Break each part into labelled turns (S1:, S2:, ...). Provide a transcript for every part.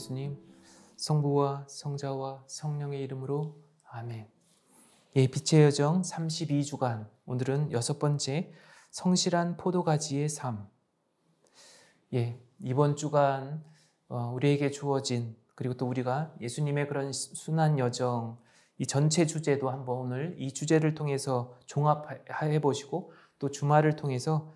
S1: 예수님, 성부와 성자와 성령의 이름으로 아멘. 예, 빛의 여정 32주간, 오늘은 6번째 성실한 포도가지의 삶. 예, 이번 주간 우리에게 주어진, 그리고 또 우리가 예수님의 그런 순환 여정, 이 전체 주제도 한번 오늘 이 주제를 통해서 종합해 보시고, 또 주말을 통해서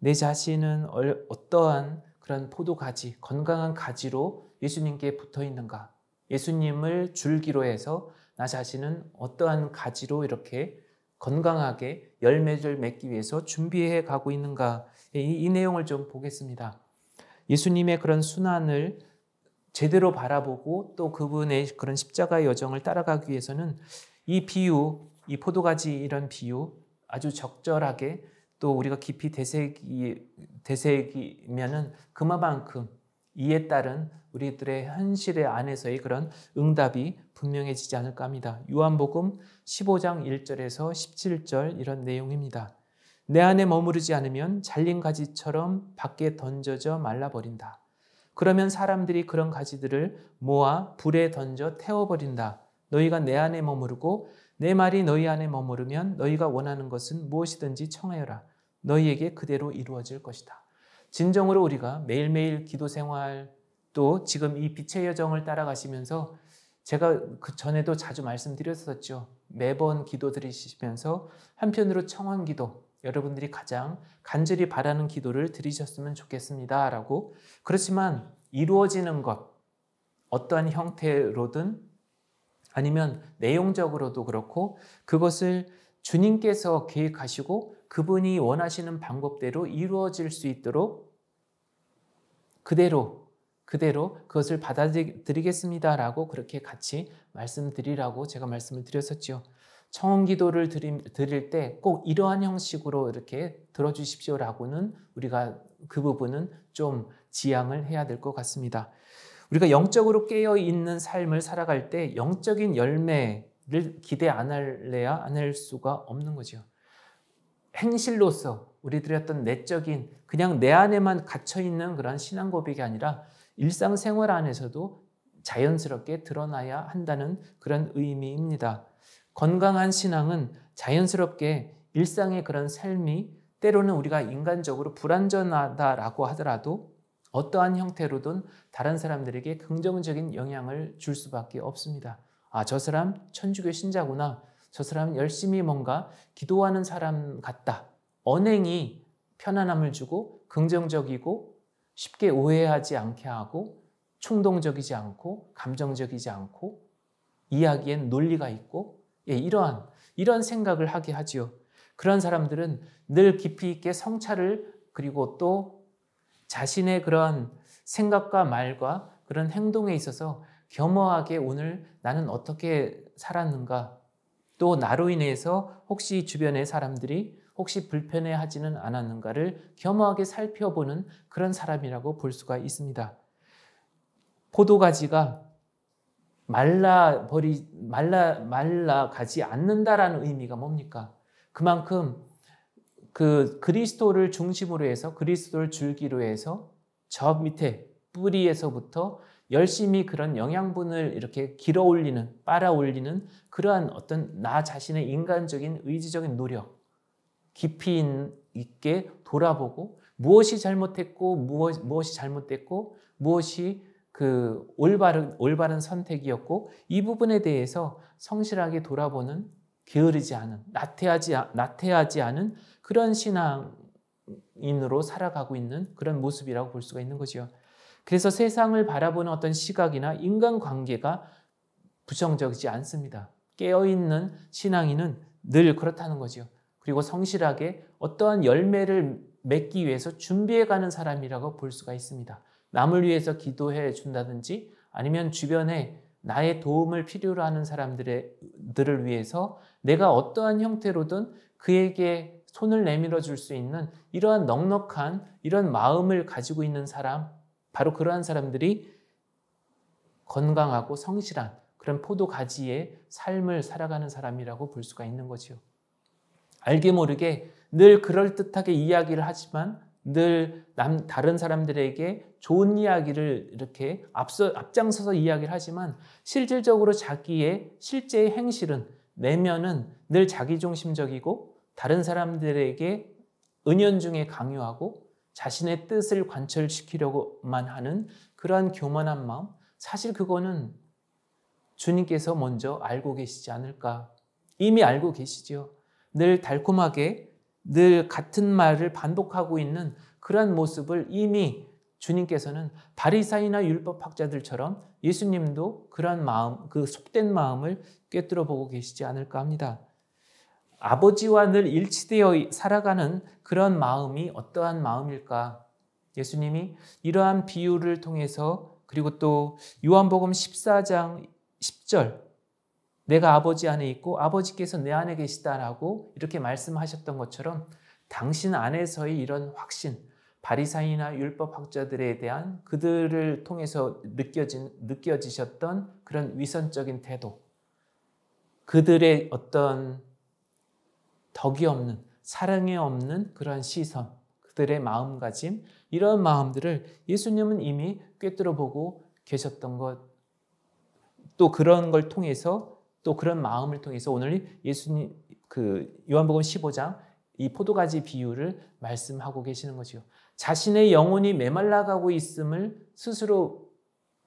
S1: 내 자신은 어떠한 그런 포도가지, 건강한 가지로 예수님께 붙어 있는가, 예수님을 줄기로 해서 나 자신은 어떠한 가지로 이렇게 건강하게 열매를 맺기 위해서 준비해 가고 있는가, 이 내용을 좀 보겠습니다. 예수님의 그런 순환을 제대로 바라보고 또 그분의 그런 십자가의 여정을 따라가기 위해서는 이 비유, 이 포도가지 이런 비유 아주 적절하게 또 우리가 깊이 되새기면은 그만큼 이에 따른 우리들의 현실의 안에서의 그런 응답이 분명해지지 않을까 합니다. 요한복음 15장 1절에서 17절 이런 내용입니다. 내 안에 머무르지 않으면 잘린 가지처럼 밖에 던져져 말라버린다. 그러면 사람들이 그런 가지들을 모아 불에 던져 태워버린다. 너희가 내 안에 머무르고 내 말이 너희 안에 머무르면 너희가 원하는 것은 무엇이든지 청하여라. 너희에게 그대로 이루어질 것이다. 진정으로 우리가 매일매일 기도 생활, 또 지금 이 빛의 여정을 따라가시면서 제가 그 전에도 자주 말씀드렸었죠. 매번 기도 드리시면서 한편으로 청원 기도, 여러분들이 가장 간절히 바라는 기도를 드리셨으면 좋겠습니다 라고. 그렇지만 이루어지는 것, 어떠한 형태로든 아니면 내용적으로도 그렇고 그것을 주님께서 계획하시고 그분이 원하시는 방법대로 이루어질 수 있도록 그대로 그것을 받아들이겠습니다 라고 그렇게 같이 말씀드리라고 제가 말씀을 드렸었죠. 청원 기도를 드릴 때 꼭 이러한 형식으로 이렇게 들어주십시오라고는 우리가 그 부분은 좀 지양을 해야 될 것 같습니다. 우리가 영적으로 깨어있는 삶을 살아갈 때 영적인 열매를 기대 안 할 수가 없는 거죠. 행실로서 우리들의 어떤 내적인 그냥 내 안에만 갇혀있는 그런 신앙 고백이 아니라 일상생활 안에서도 자연스럽게 드러나야 한다는 그런 의미입니다. 건강한 신앙은 자연스럽게 일상의 그런 삶이 때로는 우리가 인간적으로 불완전하다라고 하더라도 어떠한 형태로든 다른 사람들에게 긍정적인 영향을 줄 수밖에 없습니다. 아, 저 사람 천주교 신자구나. 저 사람은 열심히 뭔가 기도하는 사람 같다. 언행이 편안함을 주고 긍정적이고 쉽게 오해하지 않게 하고 충동적이지 않고 감정적이지 않고 이야기엔 논리가 있고 이런 생각을 하게 하지요. 그런 사람들은 늘 깊이 있게 성찰을, 그리고 또 자신의 그런 생각과 말과 그런 행동에 있어서 겸허하게 오늘 나는 어떻게 살았는가, 또 나로 인해서 혹시 주변의 사람들이 혹시 불편해하지는 않았는가를 겸허하게 살펴보는 그런 사람이라고 볼 수가 있습니다. 포도가지가 말라가지 않는다라는 의미가 뭡니까? 그만큼 그 그리스도를 중심으로 해서, 그리스도를 줄기로 해서 저 밑에 뿌리에서부터 열심히 그런 영양분을 이렇게 길어 올리는, 빨아 올리는 그러한 어떤 나 자신의 인간적인 의지적인 노력, 깊이 있게 돌아보고 무엇이 잘못했고 무엇이 잘못됐고 무엇이 그 올바른 선택이었고 이 부분에 대해서 성실하게 돌아보는, 게으르지 않은, 나태하지 않은 그런 신앙인으로 살아가고 있는 그런 모습이라고 볼 수가 있는 거죠. 그래서 세상을 바라보는 어떤 시각이나 인간관계가 부정적이지 않습니다. 깨어있는 신앙인은 늘 그렇다는 거죠. 그리고 성실하게 어떠한 열매를 맺기 위해서 준비해가는 사람이라고 볼 수가 있습니다. 남을 위해서 기도해 준다든지 아니면 주변에 나의 도움을 필요로 하는 사람들을 위해서 내가 어떠한 형태로든 그에게 손을 내밀어 줄 수 있는 이러한 넉넉한 이런 마음을 가지고 있는 사람, 바로 그러한 사람들이 건강하고 성실한 그런 포도가지의 삶을 살아가는 사람이라고 볼 수가 있는 거죠. 알게 모르게 늘 그럴듯하게 이야기를 하지만 늘 다른 사람들에게 좋은 이야기를 이렇게 앞장서서 이야기를 하지만 실질적으로 자기의 실제의 행실은 내면은 늘 자기중심적이고 다른 사람들에게 은연중에 강요하고 자신의 뜻을 관철시키려고만 하는 그러한 교만한 마음, 사실 그거는 주님께서 먼저 알고 계시지 않을까. 이미 알고 계시죠. 늘 달콤하게 늘 같은 말을 반복하고 있는 그러한 모습을 이미 주님께서는 바리사이나 율법학자들처럼 예수님도 그러한 마음, 그 속된 마음을 꿰뚫어 보고 계시지 않을까 합니다. 아버지와 늘 일치되어 살아가는 그런 마음이 어떠한 마음일까? 예수님이 이러한 비유를 통해서 그리고 또 요한복음 14장 10절 내가 아버지 안에 있고 아버지께서 내 안에 계시다라고 이렇게 말씀하셨던 것처럼 당신 안에서의 이런 확신, 바리사이나 율법학자들에 대한 그들을 통해서 느껴지셨던 그런 위선적인 태도, 그들의 어떤 덕이 없는, 사랑이 없는 그런 시선, 그들의 마음가짐, 이런 마음들을 예수님은 이미 꿰뚫어 보고 계셨던 것, 또 그런 걸 통해서 또 그런 마음을 통해서 오늘 예수님 요한복음 15장 이 포도가지 비유를 말씀하고 계시는 거죠. 자신의 영혼이 메말라가고 있음을 스스로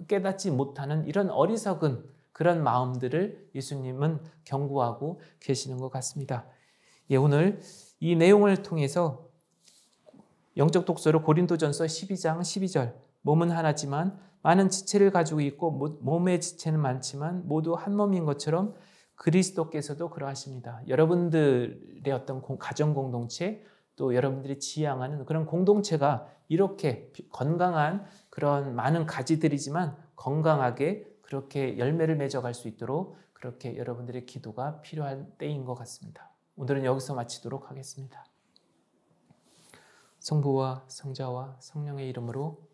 S1: 깨닫지 못하는 이런 어리석은 그런 마음들을 예수님은 경고하고 계시는 것 같습니다. 예, 오늘 이 내용을 통해서 영적 독서로 고린도전서 12장 12절 몸은 하나지만 많은 지체를 가지고 있고 몸의 지체는 많지만 모두 한 몸인 것처럼 그리스도께서도 그러하십니다. 여러분들의 어떤 가정 공동체 또 여러분들이 지향하는 그런 공동체가 이렇게 건강한 그런 많은 가지들이지만 건강하게 그렇게 열매를 맺어갈 수 있도록 그렇게 여러분들의 기도가 필요한 때인 것 같습니다. 오늘은 여기서 마치도록 하겠습니다. 성부와 성자와 성령의 이름으로